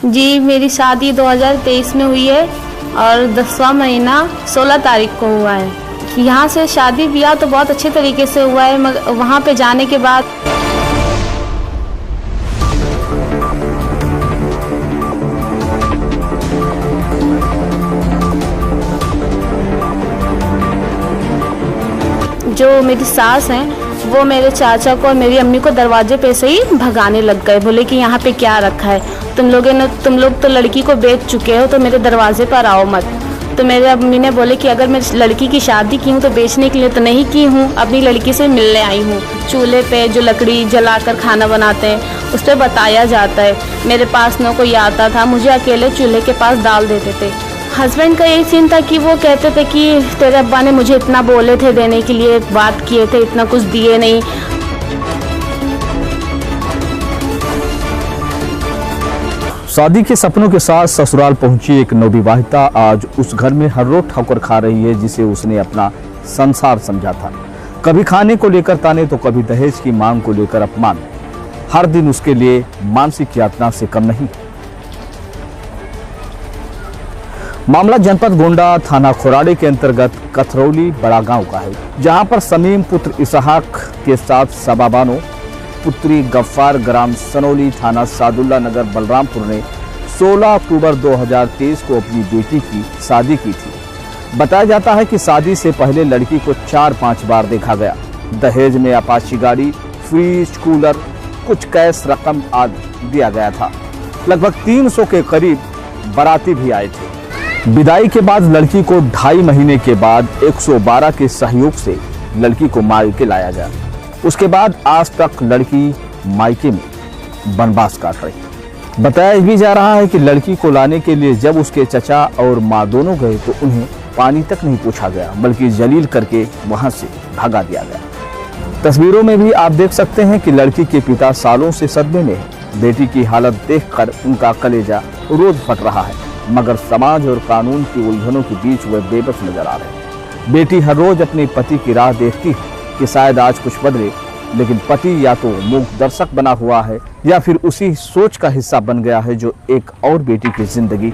जी, मेरी शादी 2023 में हुई है और 10वां महीना 16 तारीख को हुआ है। यहाँ से शादी ब्याह तो बहुत अच्छे तरीके से हुआ है, मगर वहाँ पे जाने के बाद जो मेरी सास हैं वो मेरे चाचा को और मेरी अम्मी को दरवाजे पे से ही भगाने लग गए। बोले कि यहाँ पे क्या रखा है, तुम लोग तो लड़की को बेच चुके हो, तो मेरे दरवाजे पर आओ मत। तो मेरे अम्मी ने बोले कि अगर मैं लड़की की शादी की हूँ तो बेचने के लिए तो नहीं की हूँ, अपनी लड़की से मिलने आई हूँ। चूल्हे पे जो लकड़ी जलाकर खाना बनाते हैं उस पर बताया जाता है। मेरे पास न कोई आता था, मुझे अकेले चूल्हे के पास डाल देते थे। हस्बैंड का यही सीन था कि वो कहते थे कि तेरे अब्बा ने मुझे इतना बोले थे देने के लिए, बात किए थे, इतना कुछ दिए नहीं। शादी के सपनों के साथ ससुराल पहुंची एक नवविवाहिता आज उस घर में हर रोज ठोकर खा रही है जिसे उसने अपना संसार समझा था। कभी खाने को लेकर ताने तो कभी दहेज की मांग को लेकर अपमान। हर दिन उसके लिए मानसिक यातना से कम नहीं। मामला जनपद गोंडा थाना खोराड़े के अंतर्गत कथरौली बड़ा गांव का है, जहां पर समीम पुत्र इसहाक के साथ सबाबानो पुत्री गफ्फार ग्राम सनोली थाना सादुल्ला नगर बलरामपुर ने 16 अक्टूबर 2023 को अपनी बेटी की शादी की थी। बताया जाता है कि शादी से पहले लड़की को 4-5 बार देखा गया। दहेज में अपाची गाड़ी, फ्रिज, कूलर, कुछ कैश रकम आदि दिया गया था। लगभग 300 के करीब बाराती भी आए थे। विदाई के बाद लड़की को 2.5 महीने के बाद 112 के सहयोग से लड़की को मायके लाया गया। उसके बाद आज तक लड़की मायके में वनवास काट रही। बताया भी जा रहा है कि लड़की को लाने के लिए जब उसके चचा और मां दोनों गए तो उन्हें पानी तक नहीं पूछा गया, बल्कि जलील करके वहां से भगा दिया गया। तस्वीरों में भी आप देख सकते हैं कि लड़की के पिता सालों से सदमे में है। बेटी की हालत देखकर उनका कलेजा रोज फट रहा है, मगर समाज और कानून की उलझनों के बीच वह बेबस नजर आ रहे हैं। बेटी हर रोज अपने पति की राह देखती है कि शायद आज कुछ बदले, लेकिन पति या तो मूक दर्शक बना हुआ है या फिर उसी सोच का हिस्सा बन गया है जो एक और बेटी की जिंदगी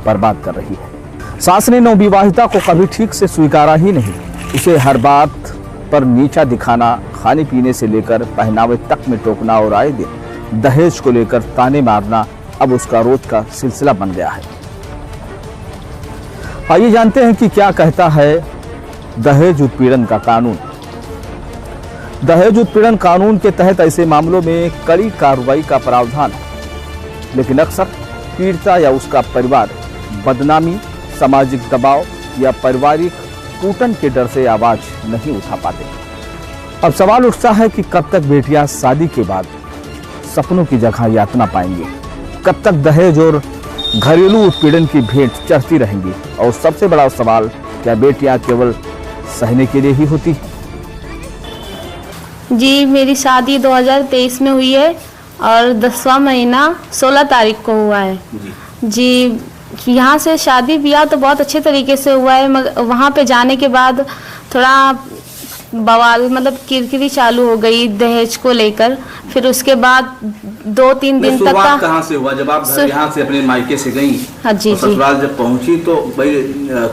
बर्बाद कर रही है। सास ने नवविवाहिता को कभी ठीक से स्वीकारा ही नहीं। उसे हर बात पर नीचा दिखाना, खाने पीने से लेकर पहनावे तक में टोकना और आए दिन दहेज को लेकर ताने मारना अब उसका रोज का सिलसिला बन गया है। आइए जानते हैं कि क्या कहता है दहेज उत्पीड़न का कानून। दहेज उत्पीड़न कानून के तहत ऐसे मामलों में कड़ी कार्रवाई का प्रावधान है, लेकिन अक्सर पीड़िता या उसका परिवार बदनामी, सामाजिक दबाव या पारिवारिक टूटन के डर से आवाज नहीं उठा पाते। अब सवाल उठता है कि कब तक बेटियां शादी के बाद सपनों की जगह यातना पाएंगी, कब तक दहेज और घरेलू उत्पीड़न की भेंट चढ़ती रहेंगी, और सबसे बड़ा सवाल, क्या बेटियां केवल सहने के लिए ही होती है? जी, मेरी शादी 2023 में हुई है और 10वां महीना 16 तारीख को हुआ है। जी, यहाँ से शादी ब्याह तो बहुत अच्छे तरीके से हुआ है, मगर वहाँ पे जाने के बाद थोड़ा बवाल, मतलब किरकिरी चालू हो गई दहेज को लेकर। फिर उसके बाद 2-3 दिन तक का कहाँ से हुआ जब आप यहाँ से अपने मायके से गई? हाँ जी, ससुराल जब पहुँची तो भाई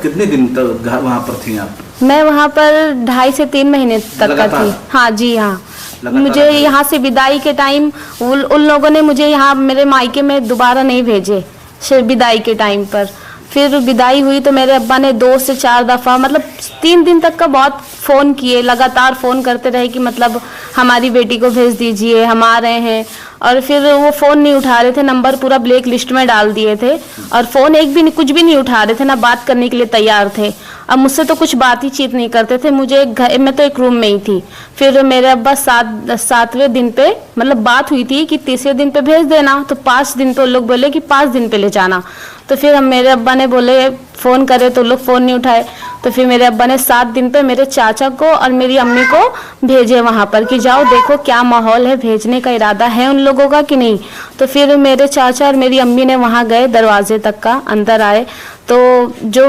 कितने दिन तक वहाँ पर थी आप? मैं वहाँ पर 2.5 से 3 महीने तक का थी। हाँ जी, हाँ। मुझे यहाँ से विदाई के टाइम उन लोगों ने मुझे यहाँ मेरे मायके में दोबारा नहीं भेजे सिर्फ विदाई के टाइम पर। फिर विदाई हुई तो मेरे अब्बा ने 2 से 4 दफ़ा, मतलब 3 दिन तक का बहुत फ़ोन किए, लगातार फ़ोन करते रहे कि मतलब हमारी बेटी को भेज दीजिए, हम आ रहे हैं। और फिर वो फ़ोन नहीं उठा रहे थे, नंबर पूरा ब्लैक लिस्ट में डाल दिए थे और फ़ोन कुछ भी नहीं उठा रहे थे, ना बात करने के लिए तैयार थे। अब मुझसे तो कुछ बात ही चीत नहीं करते थे। मुझे मैं तो एक रूम में ही थी। फिर मेरे अब्बा 7वें दिन पे, मतलब बात हुई थी कि 3रे दिन पे भेज देना, तो 5 दिन पे लोग बोले कि 5 दिन पे ले जाना। तो फिर मेरे अब्बा ने बोले, फ़ोन करे तो लोग फ़ोन नहीं उठाए। तो फिर मेरे अब्बा ने 7 दिन पे मेरे चाचा को और मेरी अम्मी को भेजे वहाँ पर कि जाओ देखो क्या माहौल है, भेजने का इरादा है उन लोगों का कि नहीं। तो फिर मेरे चाचा और मेरी अम्मी ने वहाँ गए, दरवाजे तक का अंदर आए। तो जो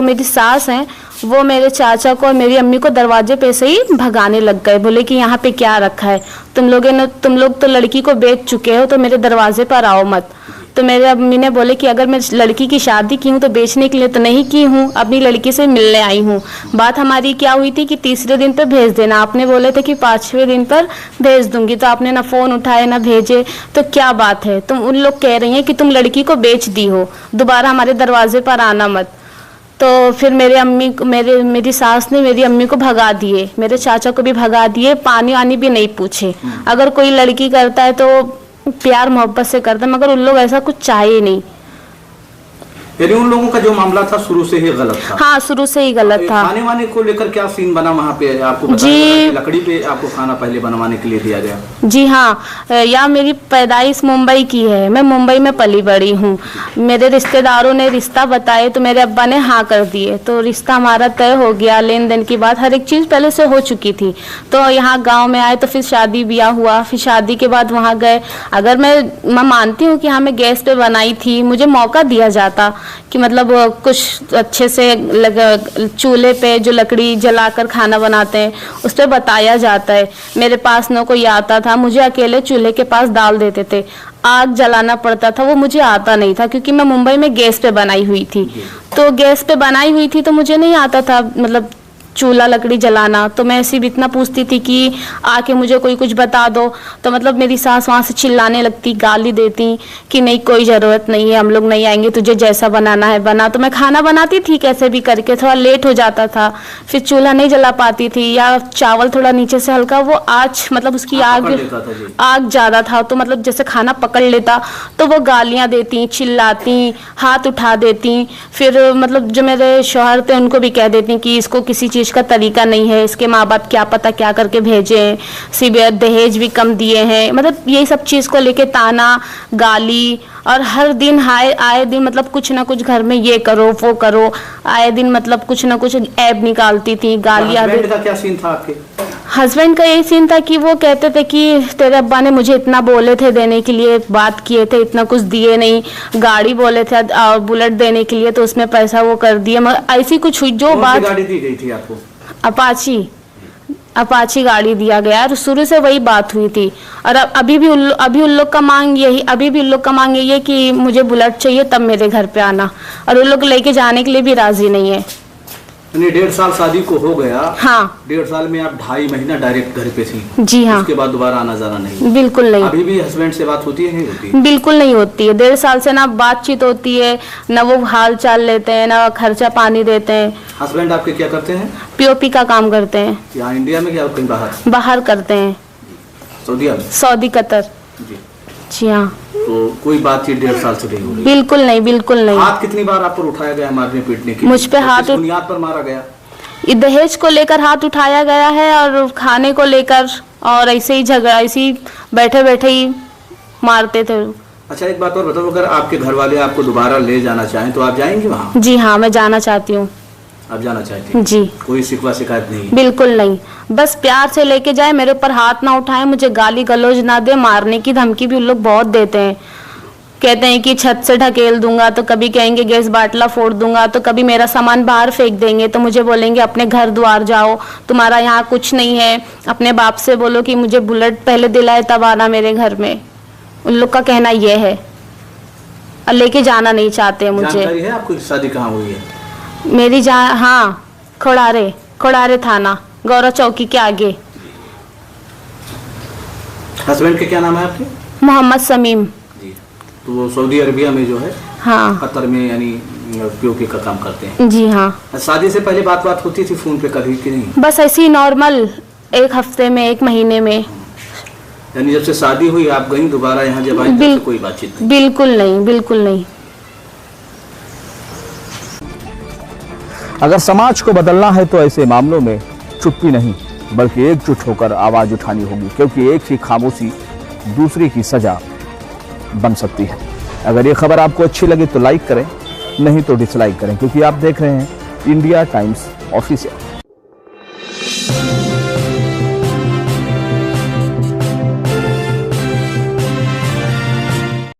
मेरी सास हैं वो मेरे चाचा को और मेरी अम्मी को दरवाजे पे से ही भगाने लग गए। बोले कि यहाँ पे क्या रखा है, तुम लोग तो लड़की को बेच चुके हो, तो मेरे दरवाजे पर आओ मत। तो मेरे अम्मी ने बोले कि अगर मैं लड़की की शादी की हूँ तो बेचने के लिए तो नहीं की हूँ, अपनी लड़की से मिलने आई हूँ। बात हमारी क्या हुई थी कि तीसरे दिन पर भेज देना, आपने बोले थे कि 5वें दिन पर भेज दूंगी, तो आपने ना फ़ोन उठाए ना भेजे, तो क्या बात है? तुम उन लोग कह रही हैं कि तुम लड़की को बेच दी हो, दोबारा हमारे दरवाजे पर आना मत। तो फिर मेरी सास ने मेरी अम्मी को भगा दिए, मेरे चाचा को भी भगा दिए, पानी वानी भी नहीं पूछे। अगर कोई लड़की करता है तो प्यार मोहब्बत से करता है, मगर उन लोग ऐसा कुछ चाहे नहीं। यानी उन लोगों का जो मामला था शुरू से ही गलत था। हाँ, शुरू से ही गलत था। खाने वाने को लेकर क्या सीन बना वहाँ पे? आपको बताया कि लकड़ी पे आपको खाना पहले बनवाने के लिए दिया गया? जी हाँ, या मेरी पैदाइश मुंबई की है, मैं मुंबई में पली बड़ी हूँ। मेरे रिश्तेदारों ने रिश्ता बताए तो मेरे अब्बा ने हाँ कर दिए, तो रिश्ता हमारा तय हो गया। लेन देन की बात हर एक चीज़ पहले से हो चुकी थी। तो यहाँ गाँव में आए तो फिर शादी ब्याह हुआ, फिर शादी के बाद वहाँ गए। अगर मैं मानती हूँ कि हाँ मैं गैस पे बनाई थी, मुझे मौका दिया जाता कि मतलब कुछ अच्छे से चूल्हे पे जो लकड़ी जलाकर खाना बनाते हैं उस पर बताया जाता है। मेरे पास न कोई आता था, मुझे अकेले चूल्हे के पास डाल देते थे, आग जलाना पड़ता था, वो मुझे आता नहीं था क्योंकि मैं मुंबई में गैस पे बनाई हुई थी। तो गैस पे बनाई हुई थी तो मुझे नहीं आता था मतलब चूल्हा लकड़ी जलाना। तो मैं ऐसी भी इतना पूछती थी कि आके मुझे कोई कुछ बता दो, तो मतलब मेरी सास वहाँ से चिल्लाने लगती, गाली देती कि नहीं कोई ज़रूरत नहीं है, हम लोग नहीं आएंगे, तुझे जैसा बनाना है बना। तो मैं खाना बनाती थी कैसे भी करके, थोड़ा लेट हो जाता था, फिर चूल्हा नहीं जला पाती थी, या चावल थोड़ा नीचे से हल्का वो आँच मतलब उसकी आग ज़्यादा था, तो मतलब जैसे खाना पकड़ लेता तो वो गालियाँ देती, चिल्लाती, हाथ उठा देती। फिर मतलब जो मेरे शौहर थे उनको भी कह देती कि इसको किसी चीज़ का तरीका नहीं है, इसके माँ बाप क्या पता क्या करके भेजे हैं, सिर्फ दहेज भी कम दिए हैं, मतलब यही सब चीज़ को लेके ताना गाली। और हर दिन आए दिन मतलब कुछ ना कुछ घर में ये करो वो करो, आए दिन मतलब कुछ ना कुछ ऐब निकालती थी, गालियाँ। हस्बैंड का क्या सीन था आपके? हस्बैंड का यही सीन था कि वो कहते थे कि तेरे अब्बा ने मुझे इतना बोले थे देने के लिए, बात किए थे, इतना कुछ दिए नहीं, गाड़ी बोले थे बुलेट देने के लिए तो उसमें पैसा वो कर दिया, मगर ऐसी कुछ हुई जो बात। गाड़ी दी गई थी आपको? अपाची गाड़ी दिया गया, और शुरू से वही बात हुई थी। और अभी भी उन लोग का मांग यही है कि मुझे बुलेट चाहिए तब मेरे घर पे आना, और उन लोग लेके जाने के लिए भी राजी नहीं है। 1.5 साल शादी को हो गया। हाँ, 1.5 साल में आप 2.5 महीना डायरेक्ट घर पे थी? जी हाँ। उसके बाद दोबारा आना जाना नहीं? बिल्कुल नहीं। अभी भी हस्बैंड से बात होती है नहीं होती? बिल्कुल नहीं होती है। 1.5 साल से ना बातचीत होती है, ना वो हाल चाल लेते हैं, ना खर्चा पानी देते हैं। हस्बैंड आपके क्या करते हैं? पीओपी का काम करते हैं। यहाँ इंडिया में क्या कहीं बाहर? बाहर करते हैं, सऊदी कतर। जी हाँ। तो कोई बातचीत 1.5 साल से नहीं हो रही? बिल्कुल नहीं, बिल्कुल नहीं। हाथ कितनी बार आप पर उठाया गया मारने पीटने की? मुझ पे हाथ बुनियाद पर मारा गया? दहेज को लेकर हाथ उठाया गया है, और खाने को लेकर, और ऐसे ही झगड़ा, ऐसे ही बैठे बैठे ही मारते थे। अच्छा, एक बात और बताओ, अगर आपके घर वाले आपको दोबारा ले जाना चाहें तो आप जाएंगे वहाँ? जी हाँ, मैं जाना चाहती हूँ। आप जाना चाहती हैं? जी। कोई शिकवा शिकायत नहीं? बिल्कुल नहीं, बस प्यार से लेके जाए, मेरे ऊपर हाथ ना उठाए, मुझे गाली गलौज ना दे, मारने की धमकी भी उन लोग बहुत देते हैं। कहते हैं कि छत से ढकेल दूंगा, तो कभी कहेंगे गैस बाटला फोड़ दूंगा, तो कभी मेरा सामान बाहर फेंक देंगे, तो मुझे बोलेंगे अपने घर द्वार जाओ, तुम्हारा यहाँ कुछ नहीं है, अपने बाप से बोलो कि मुझे बुलेट पहले दिलाए तब आना मेरे घर में। उन लोग का कहना ये है, और लेके जाना नहीं चाहते मुझे। जानकारी है आपको शादी कहाँ हुई है? मेरी हाँ, खोड़ारे थाना, गौरव चौकी के आगे। हस्बैंड के क्या नाम है आपके? मोहम्मद समीम। तो वो सऊदी अरबिया में जो है, हाँ, कतर में, यानी पीओके का काम करते हैं? जी हाँ। शादी से पहले बात होती थी फोन पे कभी कि नहीं? बस ऐसी नॉर्मल, 1 हफ्ते में, 1 महीने में। यानी जब से शादी हुई आप गई दोबारा यहाँ जब आई तो कोई बातचीत नहीं? बिल्कुल नहीं, बिल्कुल नहीं। अगर समाज को बदलना है तो ऐसे मामलों में चुप्पी नहीं बल्कि एकजुट होकर आवाज उठानी होगी, क्योंकि एक ही खामोशी दूसरे की सजा बन सकती है। अगर ये खबर आपको अच्छी लगे तो लाइक करें, नहीं तो डिसलाइक करें, क्योंकि आप देख रहे हैं इंडिया टाइम्स ऑफिशियल।